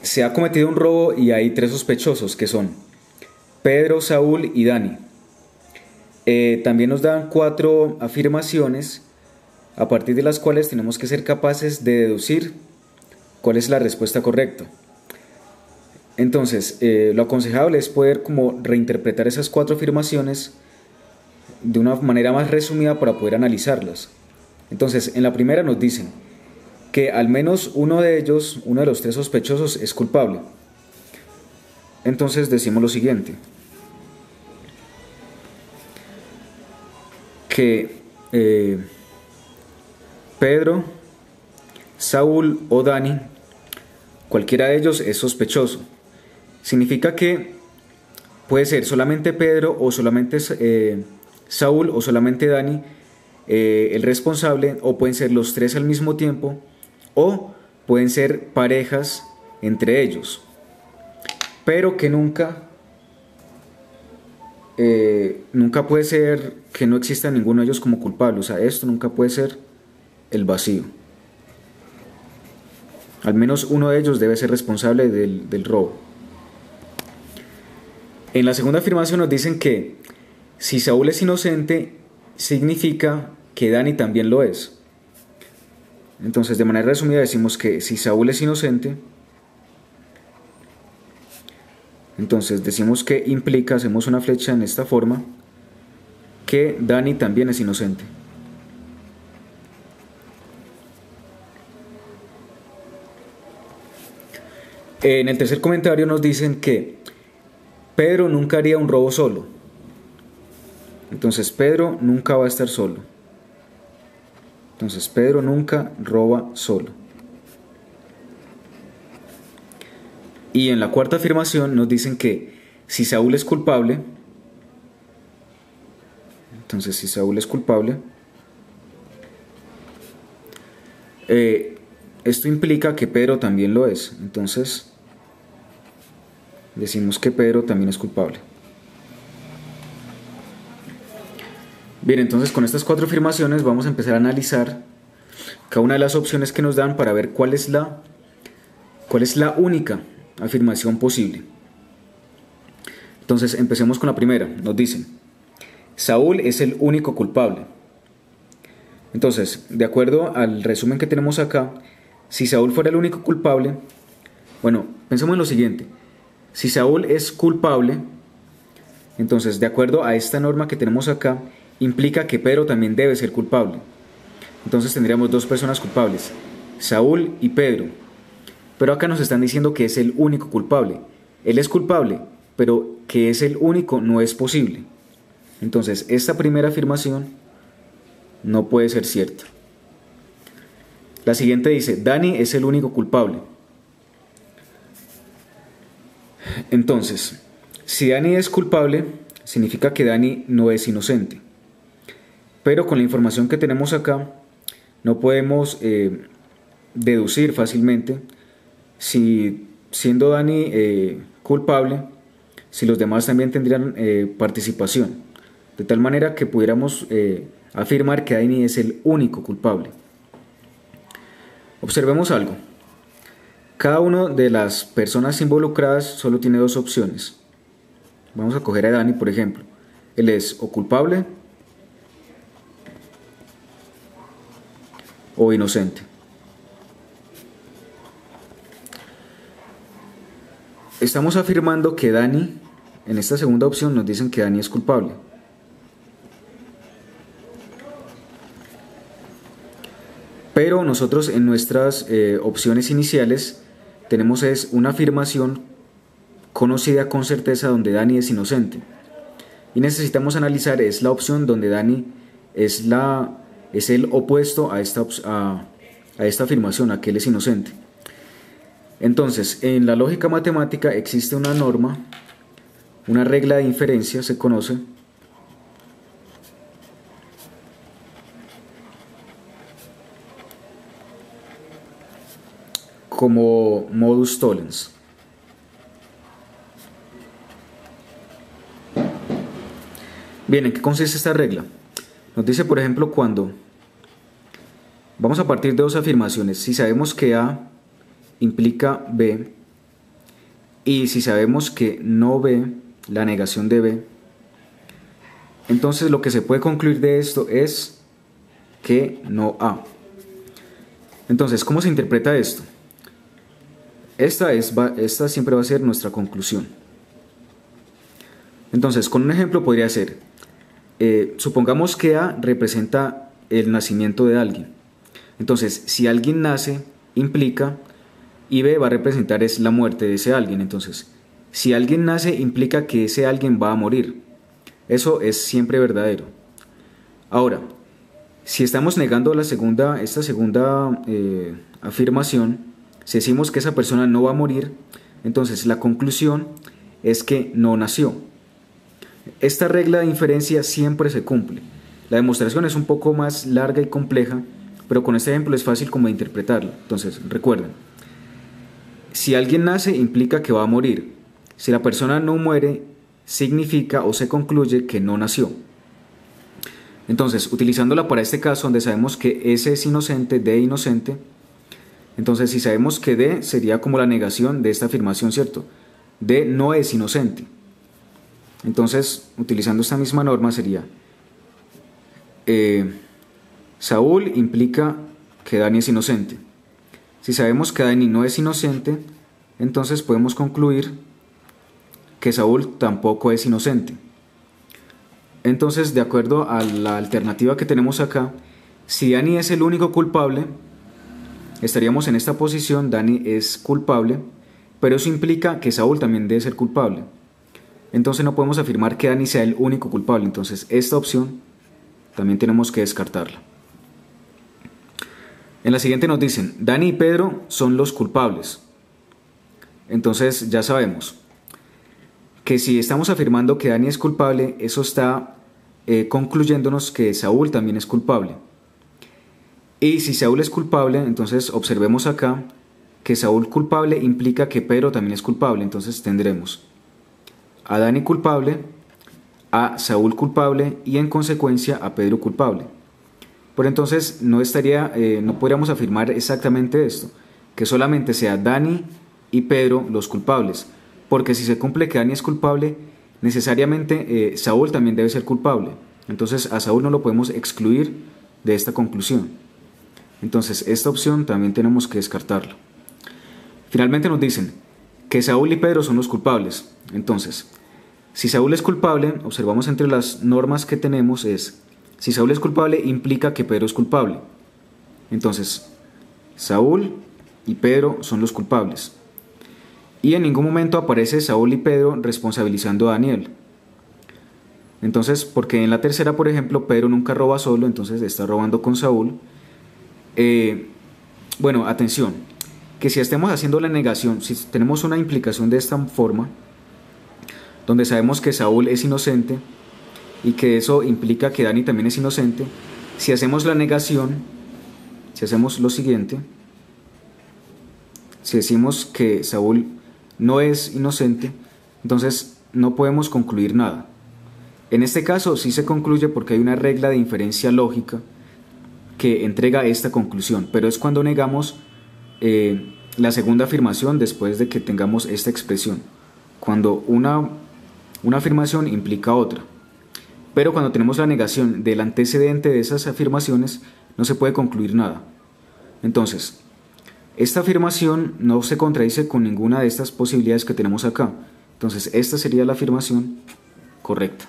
Se ha cometido un robo y hay tres sospechosos que son Pedro, Saúl y Dani. También nos dan cuatro afirmaciones a partir de las cuales tenemos que ser capaces de deducir cuál es la respuesta correcta. Entonces, lo aconsejable es poder como reinterpretar esas cuatro afirmaciones de una manera más resumida para poder analizarlas. Entonces, en la primera nos dicen que al menos uno de ellos, uno de los tres sospechosos, es culpable. Entonces decimos lo siguiente, que Pedro, Saúl o Dani, cualquiera de ellos es sospechoso. Significa que puede ser solamente Pedro o solamente Saúl o solamente Dani el responsable, o pueden ser los tres al mismo tiempo, o pueden ser parejas entre ellos, pero que nunca puede ser que no exista ninguno de ellos como culpable. O sea, esto nunca puede ser el vacío. Al menos uno de ellos debe ser responsable del robo. En la segunda afirmación nos dicen que si Saúl es inocente, significa que Dani también lo es. Entonces, de manera resumida decimos que si Saúl es inocente, entonces decimos que implica, hacemos una flecha en esta forma, que Dani también es inocente. En el tercer comentario nos dicen que Pedro nunca haría un robo solo. Entonces Pedro nunca va a estar solo. Entonces Pedro nunca roba solo. Y en la cuarta afirmación nos dicen que si Saúl es culpable, entonces si Saúl es culpable, esto implica que Pedro también lo es. Entonces decimos que Pedro también es culpable. Bien, entonces con estas cuatro afirmaciones vamos a empezar a analizar cada una de las opciones que nos dan para ver cuál es la única afirmación posible. Entonces empecemos con la primera. Nos dicen, Saúl es el único culpable. Entonces, de acuerdo al resumen que tenemos acá, si Saúl fuera el único culpable, bueno, pensemos en lo siguiente. Si Saúl es culpable, entonces de acuerdo a esta norma que tenemos acá, implica que Pedro también debe ser culpable. Entonces tendríamos dos personas culpables, Saúl y Pedro. Pero acá nos están diciendo que es el único culpable. Él es culpable, pero que es el único no es posible. Entonces esta primera afirmación no puede ser cierta. La siguiente dice, Dani es el único culpable. Entonces, si Dani es culpable, significa que Dani no es inocente. Pero con la información que tenemos acá, no podemos deducir fácilmente si, siendo Dani culpable, si los demás también tendrían participación. De tal manera que pudiéramos afirmar que Dani es el único culpable. Observemos algo. Cada una de las personas involucradas solo tiene dos opciones. Vamos a coger a Dani, por ejemplo. Él es o culpable o inocente. Estamos afirmando que Dani, en esta segunda opción nos dicen que Dani es culpable. Pero nosotros en nuestras opciones iniciales tenemos una afirmación conocida con certeza donde Dani es inocente. Y necesitamos analizar es la opción donde Dani es el opuesto a esta afirmación, a que él es inocente. Entonces, en la lógica matemática existe una norma, una regla de inferencia, se conoce como modus tollens. Bien, ¿en qué consiste esta regla? Nos dice, por ejemplo, cuando vamos a partir de dos afirmaciones. Si sabemos que A implica B, y si sabemos que no B, la negación de B, entonces lo que se puede concluir de esto es que no A. Entonces, ¿cómo se interpreta esto? Esta siempre va a ser nuestra conclusión. Entonces, con un ejemplo podría ser, supongamos que A representa el nacimiento de alguien. Entonces, si alguien nace, implica, y B va a representar es la muerte de ese alguien. Entonces, si alguien nace, implica que ese alguien va a morir. Eso es siempre verdadero. Ahora, si estamos negando esta segunda afirmación, si decimos que esa persona no va a morir, entonces la conclusión es que no nació. Esta regla de inferencia siempre se cumple. La demostración es un poco más larga y compleja, pero con este ejemplo es fácil como de interpretarla. Entonces, recuerden, si alguien nace implica que va a morir. Si la persona no muere, significa o se concluye que no nació. Entonces, utilizándola para este caso donde sabemos que S es inocente, D inocente, entonces si sabemos que D sería como la negación de esta afirmación, ¿cierto? D no es inocente. Entonces, utilizando esta misma norma sería Saúl implica que Dani es inocente. Si sabemos que Dani no es inocente, entonces podemos concluir que Saúl tampoco es inocente. Entonces, de acuerdo a la alternativa que tenemos acá, si Dani es el único culpable, estaríamos en esta posición, Dani es culpable, pero eso implica que Saúl también debe ser culpable. Entonces no podemos afirmar que Dani sea el único culpable, entonces esta opción también tenemos que descartarla. En la siguiente nos dicen, Dani y Pedro son los culpables. Entonces ya sabemos que si estamos afirmando que Dani es culpable, eso está concluyéndonos que Saúl también es culpable. Y si Saúl es culpable, entonces observemos acá que Saúl culpable implica que Pedro también es culpable. Entonces tendremos a Dani culpable, a Saúl culpable y en consecuencia a Pedro culpable. Pero entonces no podríamos afirmar exactamente esto, que solamente sea Dani y Pedro los culpables, porque si se cumple que Dani es culpable, necesariamente Saúl también debe ser culpable. Entonces a Saúl no lo podemos excluir de esta conclusión. Entonces esta opción también tenemos que descartarla. Finalmente nos dicen que Saúl y Pedro son los culpables. Entonces, si Saúl es culpable, observamos entre las normas que tenemos si Saúl es culpable implica que Pedro es culpable. Entonces, Saúl y Pedro son los culpables. Y en ningún momento aparece Saúl y Pedro responsabilizando a Daniel. Entonces, porque en la tercera, por ejemplo, Pedro nunca roba solo, entonces está robando con Saúl. Bueno, atención, que si estemos haciendo la negación, si tenemos una implicación de esta forma, donde sabemos que Saúl es inocente y que eso implica que Dani también es inocente, si hacemos la negación, si hacemos lo siguiente, si decimos que Saúl no es inocente, entonces no podemos concluir nada. En este caso sí se concluye porque hay una regla de inferencia lógica que entrega esta conclusión, pero es cuando negamos la segunda afirmación después de que tengamos esta expresión, cuando una afirmación implica otra. Pero cuando tenemos la negación del antecedente de esas afirmaciones, no se puede concluir nada. Entonces, esta afirmación no se contradice con ninguna de estas posibilidades que tenemos acá. Entonces, esta sería la afirmación correcta.